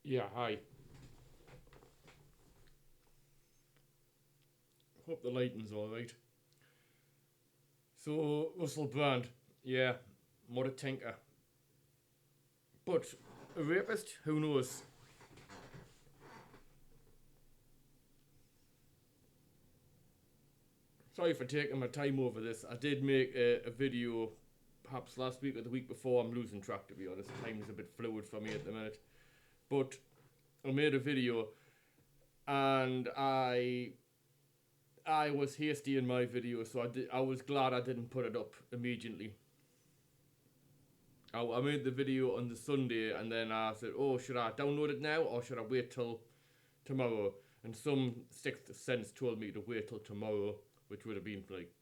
Yeah, hi. Hope the lighting's alright. So, Russell Brand, yeah, what a tinker. But, a rapist? Who knows? Sorry for taking my time over this. I did make a video perhaps last week or the week before. I'm losing track, to be honest. Time is a bit fluid for me at the minute. But, I made a video and I was hasty in my video, so I was glad I didn't put it up immediately. I made the video on the Sunday and then I said, oh, should I download it now or should I wait till tomorrow? And some sixth sense told me to wait till tomorrow, which would have been like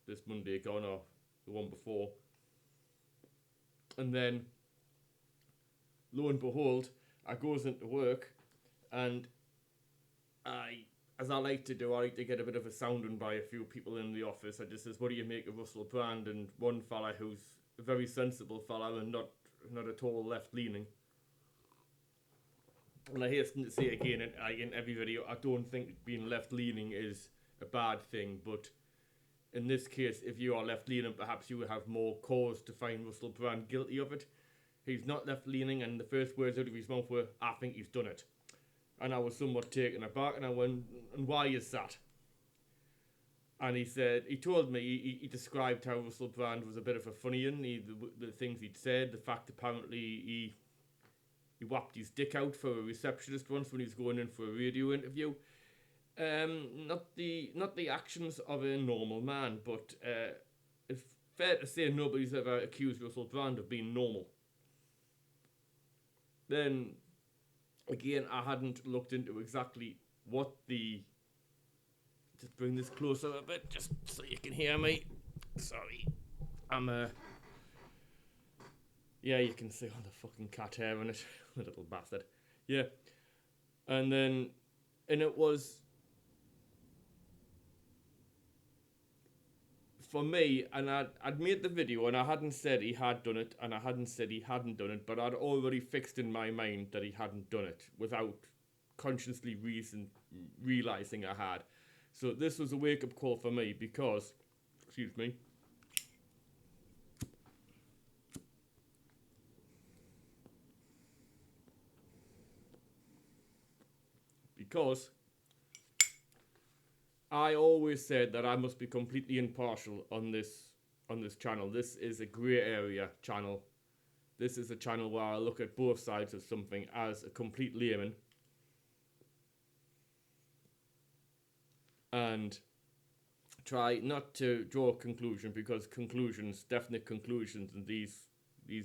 this Monday gone or the one before. And then, lo and behold, I goes into work and as I like to do, I like to get a bit of a sounding by a few people in the office. I just says, what do you make of Russell Brand? And one fella who's a very sensible fella and not at all left leaning. And I hasten to say again in every video, I don't think being left leaning is a bad thing, but in this case, if you are left leaning, perhaps you would have more cause to find Russell Brand guilty of it. He's not left leaning, and the first words out of his mouth were, I think he's done it. And I was somewhat taken aback, and I went, and why is that? And he told me, he described how Russell Brand was a bit of a funny one, the things he'd said, the fact apparently he whapped his dick out for a receptionist once when he was going in for a radio interview. Not the actions of a normal man, but it's fair to say nobody's ever accused Russell Brand of being normal. Then, again, I hadn't looked into exactly what the... Just bring this closer a bit, just so you can hear me. Sorry. Yeah, you can see all the fucking cat hair on it. The little bastard. Yeah. And it was... For me, and I'd made the video and I hadn't said he had done it and I hadn't said he hadn't done it, but I'd already fixed in my mind that he hadn't done it without consciously realising I had. So this was a wake-up call for me because, excuse me, because I always said that I must be completely impartial on this channel. This is a grey area channel. This is a channel where I look at both sides of something as a complete layman. And try not to draw a conclusion, because definite conclusions in these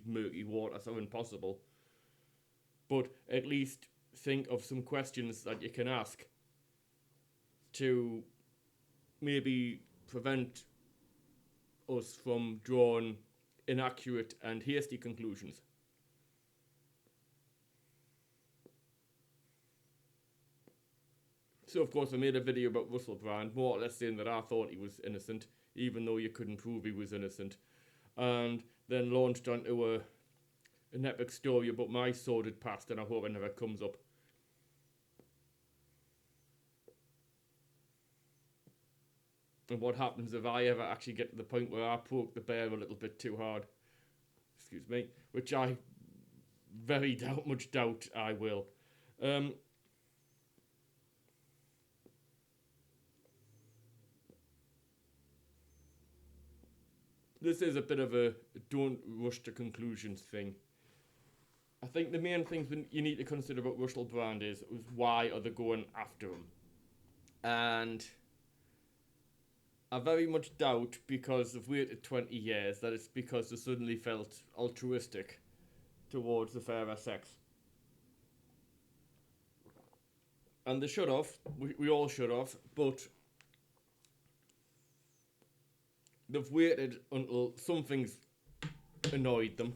murky waters are impossible. But at least think of some questions that you can ask to maybe prevent us from drawing inaccurate and hasty conclusions. So, of course, I made a video about Russell Brand, more or less saying that I thought he was innocent, even though you couldn't prove he was innocent. And then launched onto an epic story about my sordid past, and I hope it never comes up. And what happens if I ever actually get to the point where I poke the bear a little bit too hard. Excuse me. Which I very much doubt I will. This is a bit of a don't rush to conclusions thing. I think the main things you need to consider about Russell Brand is why are they going after him? And I very much doubt, because they've waited 20 years, that it's because they suddenly felt altruistic towards the fairer sex. And they should have, we all should have, but they've waited until something's annoyed them.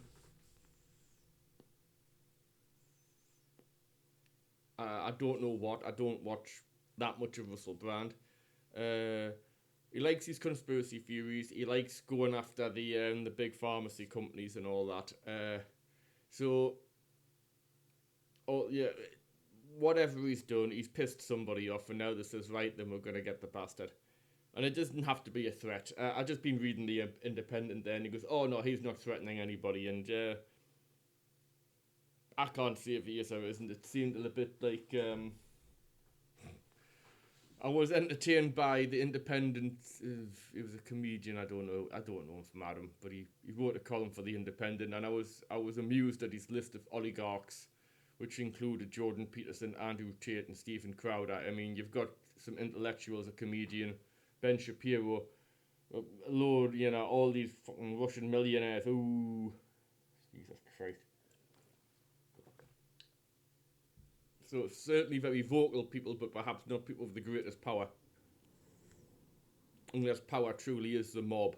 I don't know what. I don't watch that much of Russell Brand. He likes his conspiracy theories. He likes going after the big pharmacy companies and all that. whatever he's done, he's pissed somebody off, and now this is right, then we're going to get the bastard. And it doesn't have to be a threat. I've just been reading the Independent there, and he goes, oh no, he's not threatening anybody, and I can't see if he is or isn't. It seemed a little bit like... I was entertained by the Independent. He was a comedian. I don't know him from Adam, but he wrote a column for the Independent, and I was amused at his list of oligarchs, which included Jordan Peterson, Andrew Tate, and Stephen Crowder. I mean, you've got some intellectuals, a comedian, Ben Shapiro, Lord, all these fucking Russian millionaires. Ooh, Jesus Christ. So certainly very vocal people, but perhaps not people of the greatest power. Unless power truly is the mob.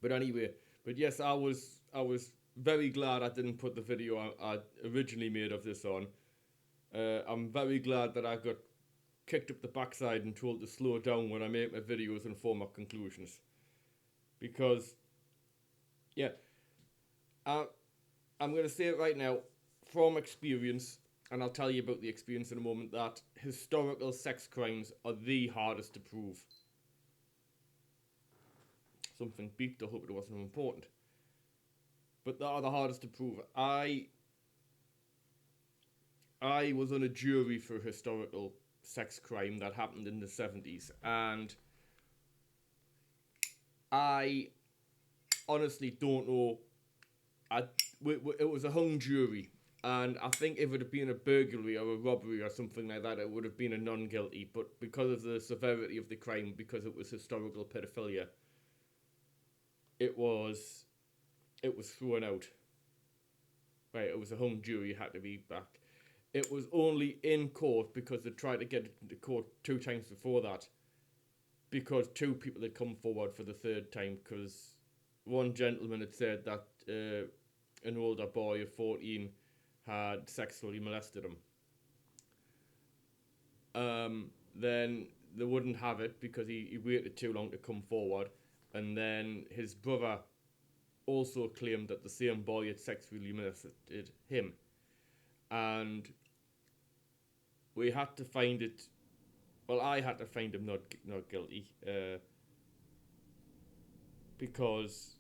But anyway, yes, I was very glad I didn't put the video I originally made of this on. I'm very glad that I got kicked up the backside and told to slow down when I make my videos and form my conclusions. Because, yeah, I'm going to say it right now, from experience, and I'll tell you about the experience in a moment, that historical sex crimes are the hardest to prove. Something beeped, I hope it wasn't important. But they are the hardest to prove. I was on a jury for a historical sex crime that happened in the 70s, and I honestly don't know. It was a hung jury. And I think if it had been a burglary or a robbery or something like that, it would have been a non-guilty. But because of the severity of the crime, because it was historical pedophilia, it was thrown out. Right, it was a hung jury, had to be back. It was only in court because they tried to get it into court 2 times before that. Because 2 people had come forward for the 3rd time. Because one gentleman had said that an older boy of 14 had sexually molested him. Then they wouldn't have it because he waited too long to come forward. And then his brother also claimed that the same boy had sexually molested him. And we had to find it... Well, I had to find him not guilty. Because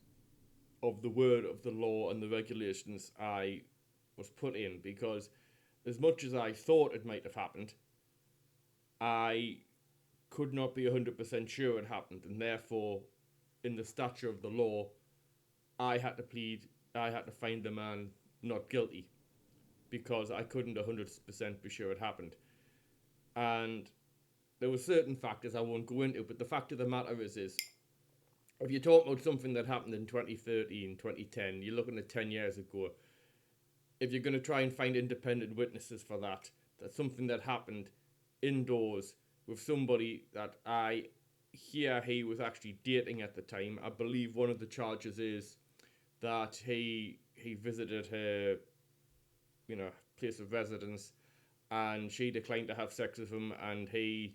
of the word of the law and the regulations I was put in, because as much as I thought it might have happened, I could not be 100% sure it happened, and therefore, in the stature of the law, I had to find the man not guilty, because I couldn't 100% be sure it happened. And there were certain factors I won't go into, but the fact of the matter is if you're talking about something that happened in 2013, 2010, you're looking at 10 years ago, if you're going to try and find independent witnesses for that's something that happened indoors with somebody that I hear he was actually dating at the time. I believe one of the charges is that he visited her, place of residence, and she declined to have sex with him, and he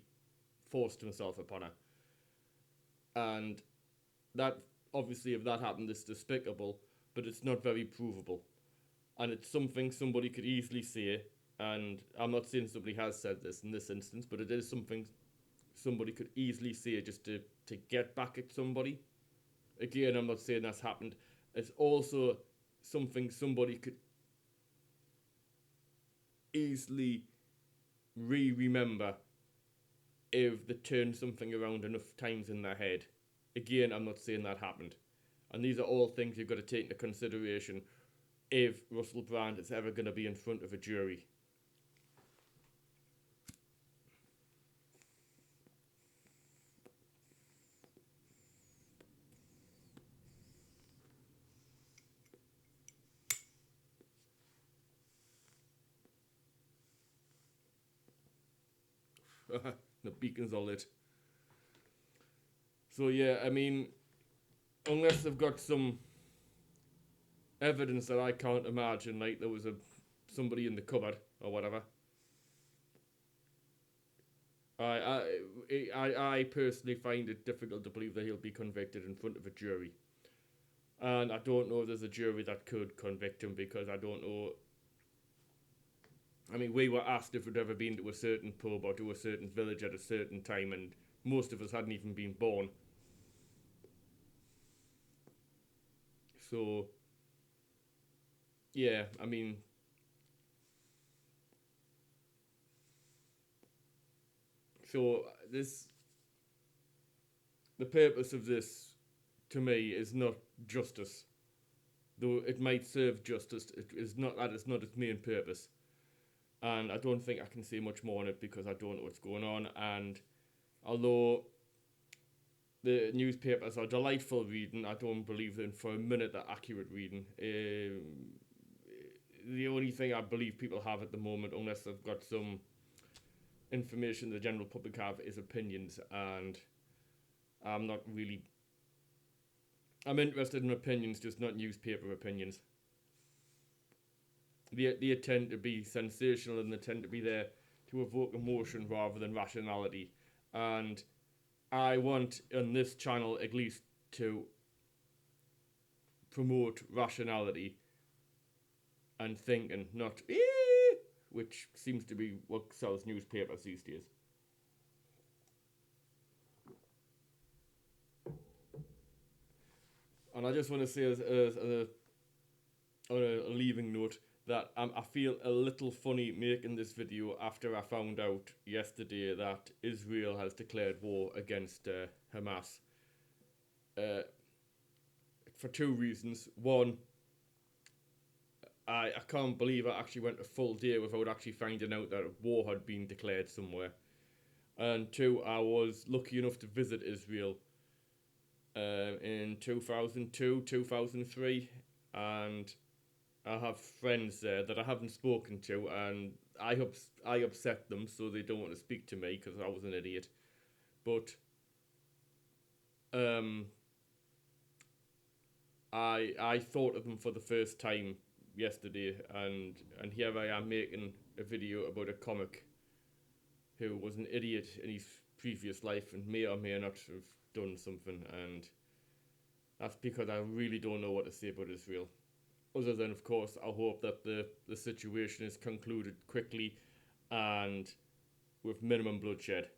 forced himself upon her. And that, obviously, if that happened, is despicable, but it's not very provable. And it's something somebody could easily say, and I'm not saying somebody has said this in this instance, but it is something somebody could easily say just to get back at somebody. Again, I'm not saying that's happened. It's also something somebody could easily remember if they turn something around enough times in their head. Again, I'm not saying that happened. And these are all things you've got to take into consideration if Russell Brand is ever going to be in front of a jury. The beacons are lit. So yeah, I mean, unless they've got some evidence that I can't imagine, like there was somebody in the cupboard or whatever, I personally find it difficult to believe that he'll be convicted in front of a jury. And I don't know if there's a jury that could convict him, because I don't know I mean, we were asked if we'd ever been to a certain pub or to a certain village at a certain time, and most of us hadn't even been born. So, yeah, I mean, so the purpose of this, to me, is not justice. Though it might serve justice, it is not that. It's not its main purpose. And I don't think I can say much more on it because I don't know what's going on. And although the newspapers are delightful reading, I don't believe them for a minute they're accurate reading. The only thing I believe people have at the moment, unless they've got some information the general public have, is opinions. And I'm not really... I'm interested in opinions, just not newspaper opinions. They tend to be sensational, and they tend to be there to evoke emotion rather than rationality. And I want, on this channel at least, to promote rationality and thinking, not which seems to be what sells newspapers these days. And I just want to say on a leaving note that I feel a little funny making this video after I found out yesterday that Israel has declared war against Hamas. For two reasons. One, I can't believe I actually went a full day without actually finding out that war had been declared somewhere. And two, I was lucky enough to visit Israel in 2002, 2003, and I have friends there that I haven't spoken to, and I upset them, so they don't want to speak to me because I was an idiot. But I thought of them for the first time yesterday, and here I am making a video about a comic who was an idiot in his previous life and may or may not have done something, and that's because I really don't know what to say about Israel. Other than, of course, I hope that the situation is concluded quickly and with minimum bloodshed.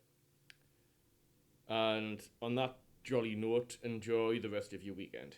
And on that jolly note, enjoy the rest of your weekend.